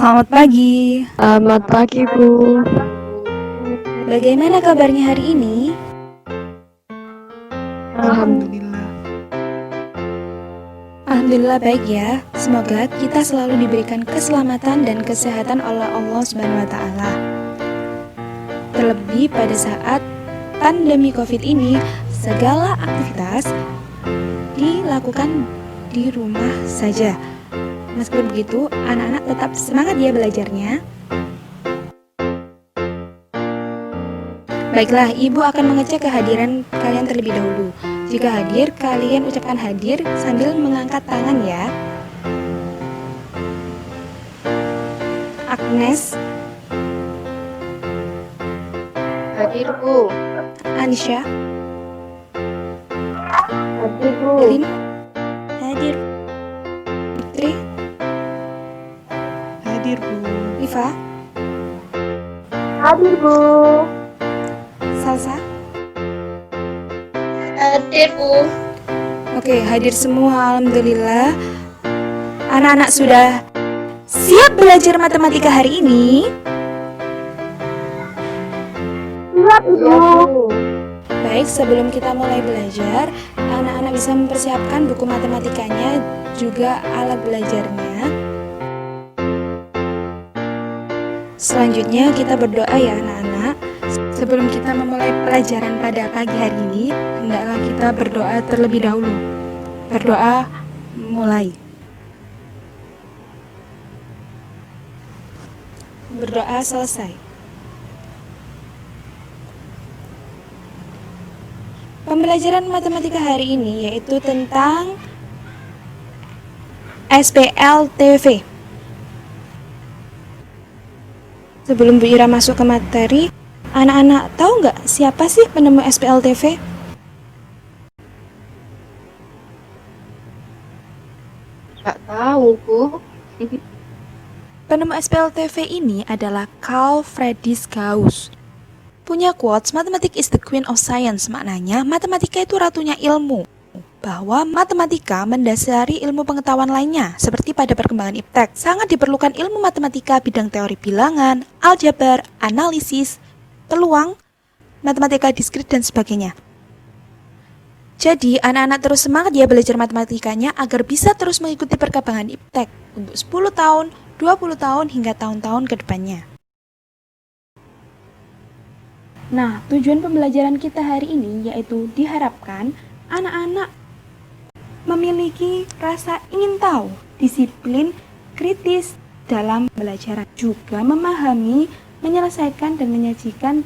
Selamat pagi. Selamat pagi, Bu. Bagaimana kabarnya hari ini? Alhamdulillah. Alhamdulillah baik ya. Semoga kita selalu diberikan keselamatan dan kesehatan oleh Allah Subhanahu wa taala. Terlebih pada saat pandemi Covid ini, segala aktivitas dilakukan di rumah saja. Meskipun begitu, anak-anak tetap semangat ya belajarnya. Baiklah, Ibu akan mengecek kehadiran kalian terlebih dahulu. Jika hadir, kalian ucapkan hadir sambil mengangkat tangan ya. Agnes, Hadir, Bu. Anisha, Hadir, Bu. Elin, hadir. Putri, Hadir, Bu. Iva, Hadir, Bu. Salsa. Hadir, Bu. Oke, hadir semua, alhamdulillah. Anak-anak sudah siap belajar matematika hari ini? Siap, Bu. Baik, sebelum kita mulai belajar, anak-anak bisa mempersiapkan buku matematikanya, juga alat belajarnya. Selanjutnya kita berdoa ya anak-anak. Sebelum kita memulai pelajaran pada pagi hari ini, hendaklah kita berdoa terlebih dahulu. Berdoa mulai. Berdoa selesai. Pembelajaran matematika hari ini yaitu tentang SPLTV. Sebelum Bu Ira masuk ke materi, anak-anak tahu nggak siapa sih penemu SPLTV? Nggak tahu, Bu. Penemu SPLTV ini adalah Carl Friedrich Gauss. Punya quotes, "Mathematics is the queen of science." Maknanya, matematika itu ratunya ilmu. Bahwa matematika mendasari ilmu pengetahuan lainnya, seperti pada perkembangan iptek. Sangat diperlukan ilmu matematika bidang teori bilangan, aljabar, analisis, peluang, matematika diskrit, dan sebagainya. Jadi, anak-anak terus semangat ya belajar matematikanya agar bisa terus mengikuti perkembangan iptek untuk 10 tahun, 20 tahun, hingga tahun-tahun ke depannya. Nah, tujuan pembelajaran kita hari ini yaitu diharapkan anak-anak memiliki rasa ingin tahu, disiplin, kritis dalam belajar, juga memahami, menyelesaikan, dan menyajikan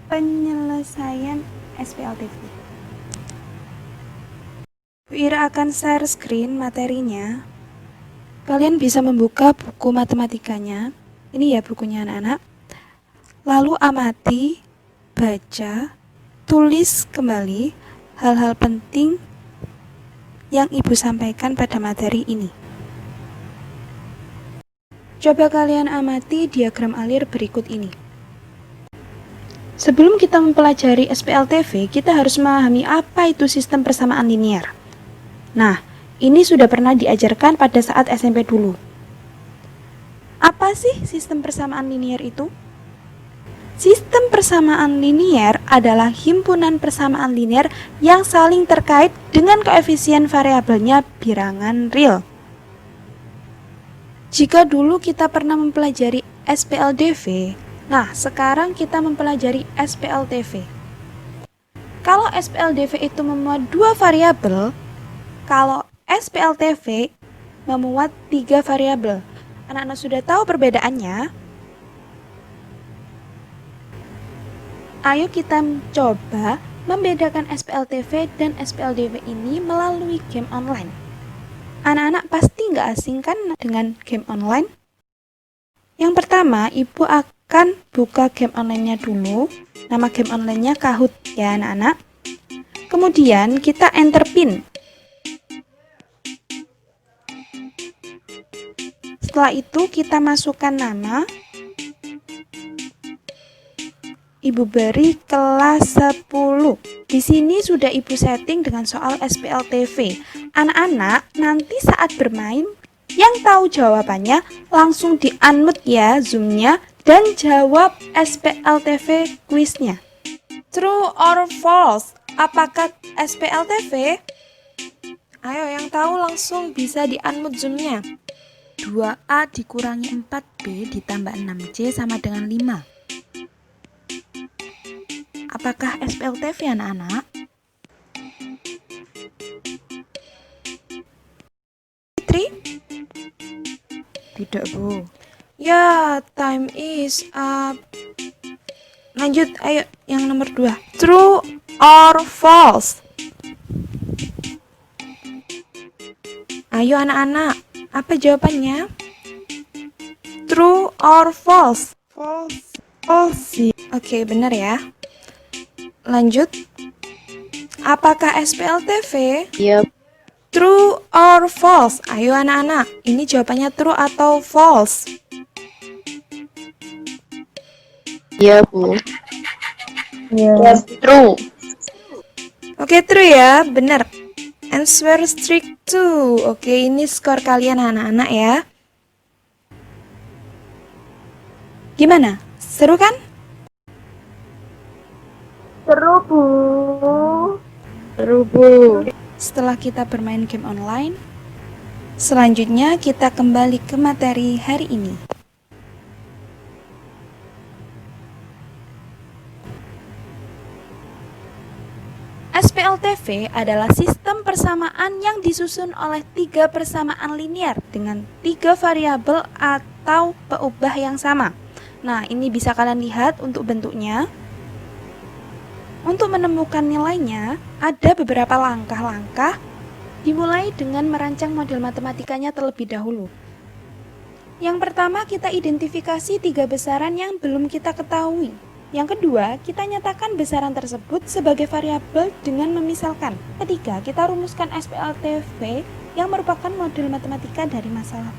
penyelesaian SPLTV. Bu Ira akan share screen materinya. Kalian bisa membuka buku matematikanya. Ini ya bukunya anak-anak. Lalu amati, baca, tulis kembali hal-hal penting yang Ibu sampaikan pada materi ini. Coba kalian amati diagram alir berikut ini. Sebelum kita mempelajari SPLTV, kita harus memahami apa itu sistem persamaan linier. Nah, ini sudah pernah diajarkan pada saat SMP dulu. Apa sih sistem persamaan linier itu? Sistem persamaan linier adalah himpunan persamaan linier yang saling terkait dengan koefisien variabelnya bilangan real. Jika dulu kita pernah mempelajari SPLDV, nah sekarang kita mempelajari SPLTV. Kalau SPLDV itu memuat 2 variabel, kalau SPLTV memuat 3 variabel. Anak-anak sudah tahu perbedaannya? Ayo kita coba membedakan SPLTV dan SPLDV ini melalui game online. Anak-anak pasti nggak asing kan dengan game online? Yang pertama, Ibu akan buka game online-nya dulu. Nama game online-nya Kahoot ya anak-anak. Kemudian kita enter PIN. Setelah itu kita masukkan nama. Ibu beri kelas 10. Di sini sudah Ibu setting dengan soal SPLTV. Anak-anak nanti saat bermain Yang tahu jawabannya langsung di-unmute ya Zoom-nya dan jawab SPLTV kuisnya. True or false? Apakah SPLTV? Ayo yang tahu langsung bisa di-unmute Zoom-nya. 2A dikurangi 4B ditambah 6C sama dengan 5. Apakah SPLTV anak-anak? Fitri? Tidak, Bu. Ya, time is up. Lanjut, ayo yang nomor 2. True or false? Ayo anak-anak, apa jawabannya? True or false? False. False. Oke, benar ya. Lanjut. Apakah SPLTV? Iya. True or false? Ayo anak-anak, ini jawabannya true atau false? Iya, Bu. Iya. True. Oke, true ya, benar. Answer strict 2. Oke, ini skor kalian anak-anak ya. Gimana? Seru kan? Seru, Bu. Seru, Bu. Setelah kita bermain game online, selanjutnya kita kembali ke materi hari ini. SPLTV adalah sistem persamaan yang disusun oleh 3 persamaan linear dengan 3 variabel atau peubah yang sama. Nah, ini bisa kalian lihat untuk bentuknya. Untuk menemukan nilainya, ada beberapa langkah-langkah, dimulai dengan merancang model matematikanya terlebih dahulu. Yang pertama, kita identifikasi 3 besaran yang belum kita ketahui. Yang kedua, kita nyatakan besaran tersebut sebagai variabel dengan memisalkan. Ketiga, kita rumuskan SPLTV yang merupakan model matematika dari masalah.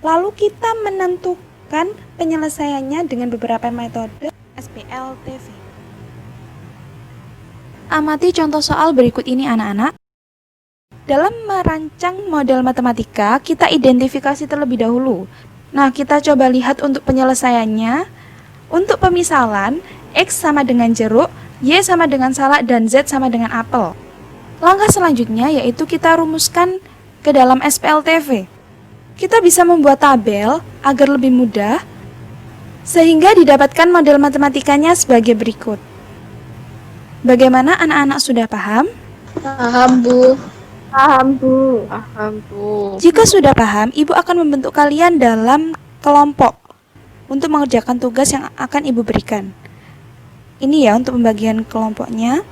Lalu kita menentukan penyelesaiannya dengan beberapa metode SPLTV. Amati contoh soal berikut ini anak-anak. Dalam merancang model matematika, kita identifikasi terlebih dahulu. Nah, kita coba lihat untuk penyelesaiannya. Untuk pemisalan, X sama dengan jeruk, Y sama dengan salak, dan Z sama dengan apel. Langkah selanjutnya yaitu kita rumuskan ke dalam SPLTV. Kita bisa membuat tabel agar lebih mudah, sehingga didapatkan model matematikanya sebagai berikut. Bagaimana anak-anak sudah paham? Paham, Bu. Paham, Bu. Paham, Bu. Jika sudah paham, Ibu akan membentuk kalian dalam kelompok untuk mengerjakan tugas yang akan Ibu berikan. Ini ya untuk pembagian kelompoknya.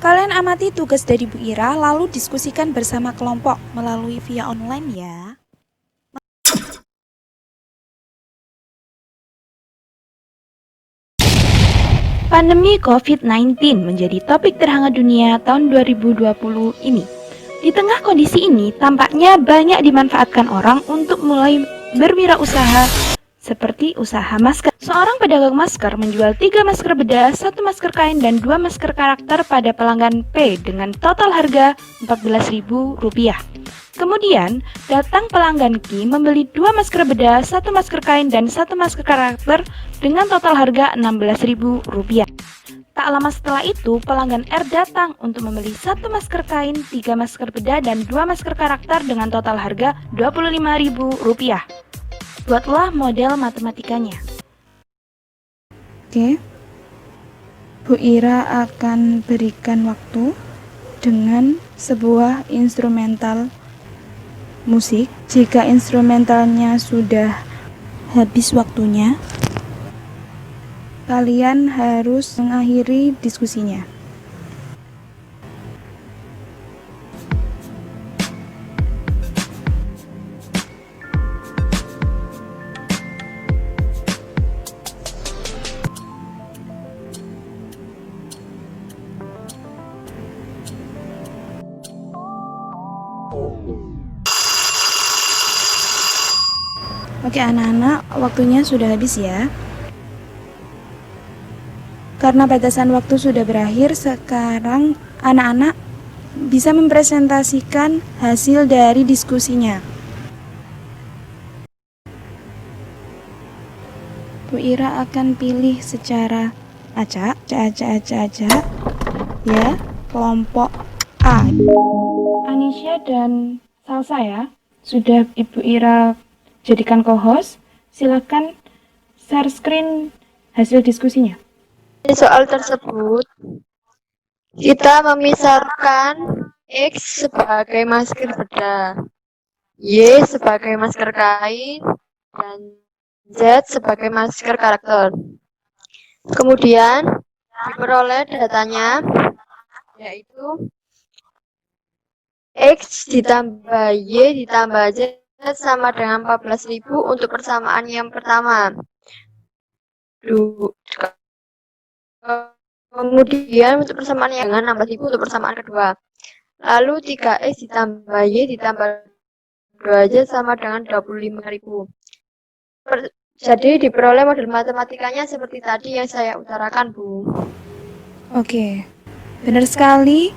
Kalian amati tugas dari Bu Ira, lalu diskusikan bersama kelompok melalui via online ya. Pandemi COVID-19 menjadi topik terhangat dunia tahun 2020 ini. Di tengah kondisi ini, tampaknya banyak dimanfaatkan orang untuk mulai berwirausaha seperti usaha masker. Seorang pedagang masker menjual 3 masker bedah, 1 masker kain, dan 2 masker karakter pada pelanggan P dengan total harga Rp14.000. Kemudian, datang pelanggan Q membeli 2 masker bedah, 1 masker kain, dan 1 masker karakter dengan total harga Rp16.000. Tak lama setelah itu, pelanggan R datang untuk membeli 1 masker kain, 3 masker bedah, dan 2 masker karakter dengan total harga Rp25.000. Buatlah model matematikanya. Oke. Bu Ira akan berikan waktu dengan sebuah instrumental musik. Jika instrumentalnya sudah habis waktunya, kalian harus mengakhiri diskusinya. Oke anak-anak, waktunya sudah habis ya. Karena batasan waktu sudah berakhir, sekarang anak-anak bisa mempresentasikan hasil dari diskusinya. Bu Ira akan pilih secara acak, ya, kelompok A. Anisha dan Salsa ya, sudah Ibu Ira jadikan co-host. Silakan share screen hasil diskusinya. Di soal tersebut, kita memisahkan X sebagai masker bedah, Y sebagai masker kain, dan Z sebagai masker karakter. Kemudian diperoleh datanya, yaitu X ditambah Y ditambah Z sama dengan 14.000 untuk persamaan yang pertama. Kemudian untuk persamaan yang dengan 16.000 untuk persamaan kedua. Lalu 3X ditambah Y ditambah 2Z sama dengan 25.000. Jadi diperoleh model matematikanya seperti tadi yang saya utarakan, Bu. Oke, benar sekali.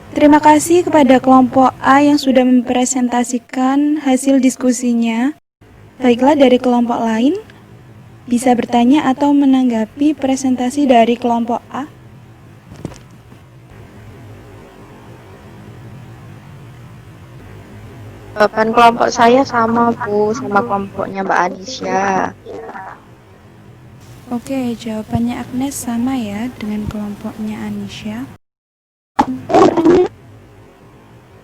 Terima kasih kepada kelompok A yang sudah mempresentasikan hasil diskusinya. Baiklah, dari kelompok lain bisa bertanya atau menanggapi presentasi dari kelompok A. Jawaban kelompok saya sama, Bu, sama kelompoknya Mbak Anisha. Oke, jawabannya Agnes sama ya dengan kelompoknya Anisha.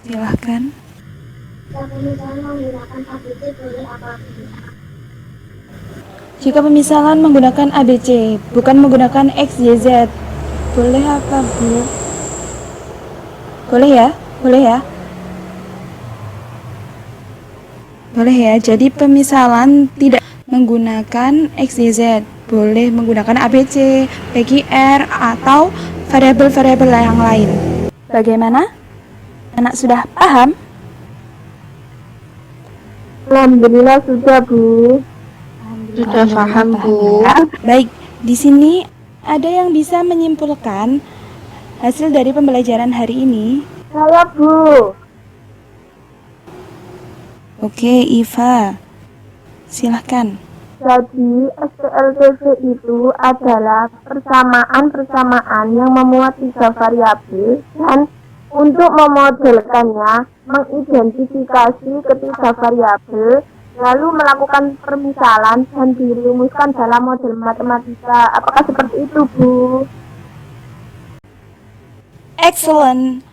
Silahkan. Jika pemisahan menggunakan ABC, bukan menggunakan X, Y, Z, boleh apa, Bu? Boleh ya? Boleh ya? Boleh ya, jadi pemisahan tidak menggunakan X, Y, Z, boleh menggunakan ABC, PQR, atau variabel-variabel yang lain. Bagaimana? Anak sudah paham? Alhamdulillah sudah, Bu. Sudah paham, Bu. Baik, di sini ada yang bisa menyimpulkan hasil dari pembelajaran hari ini? Saya, Bu. Oke, Iva. Silahkan. Jadi, SPLTV itu adalah persamaan-persamaan yang memuat 3 variabel dan untuk memodelkannya, mengidentifikasi ketiga variabel, lalu melakukan permisalan dan dirumuskan dalam model matematika. Apakah seperti itu, Bu? Excellent.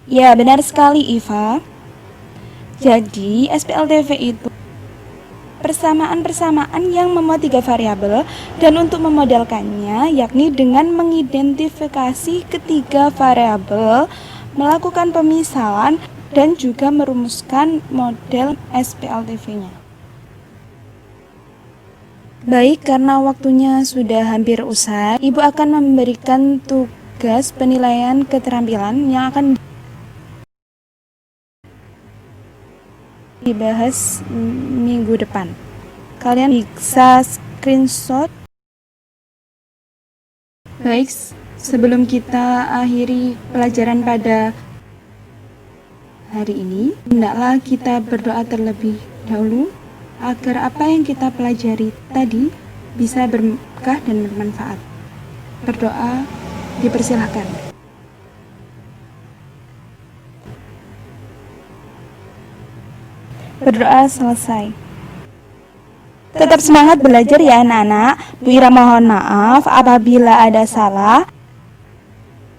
Ya, benar sekali, Iva. Jadi, SPLTV itu persamaan-persamaan yang memuat 3 variabel dan untuk memodelkannya yakni dengan mengidentifikasi ketiga variabel, melakukan pemisalan dan juga merumuskan model SPLTV-nya. Baik, karena waktunya sudah hampir usai, Ibu akan memberikan tugas penilaian keterampilan yang akan dibahas minggu depan. Kalian bisa screenshot. Baik, sebelum kita akhiri pelajaran pada hari ini, hendaklah kita berdoa terlebih dahulu agar apa yang kita pelajari tadi bisa berkah dan bermanfaat. Berdoa dipersilahkan. Berdoa selesai. Tetap semangat belajar ya anak-anak. Bu Ira mohon maaf apabila ada salah.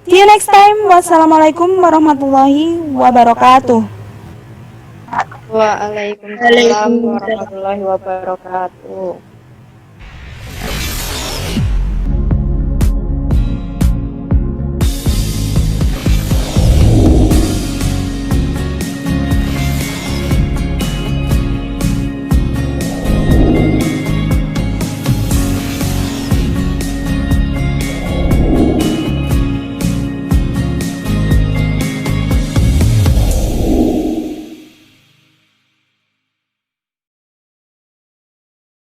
See you next time. Wassalamualaikum warahmatullahi wabarakatuh. Waalaikumsalam warahmatullahi wabarakatuh.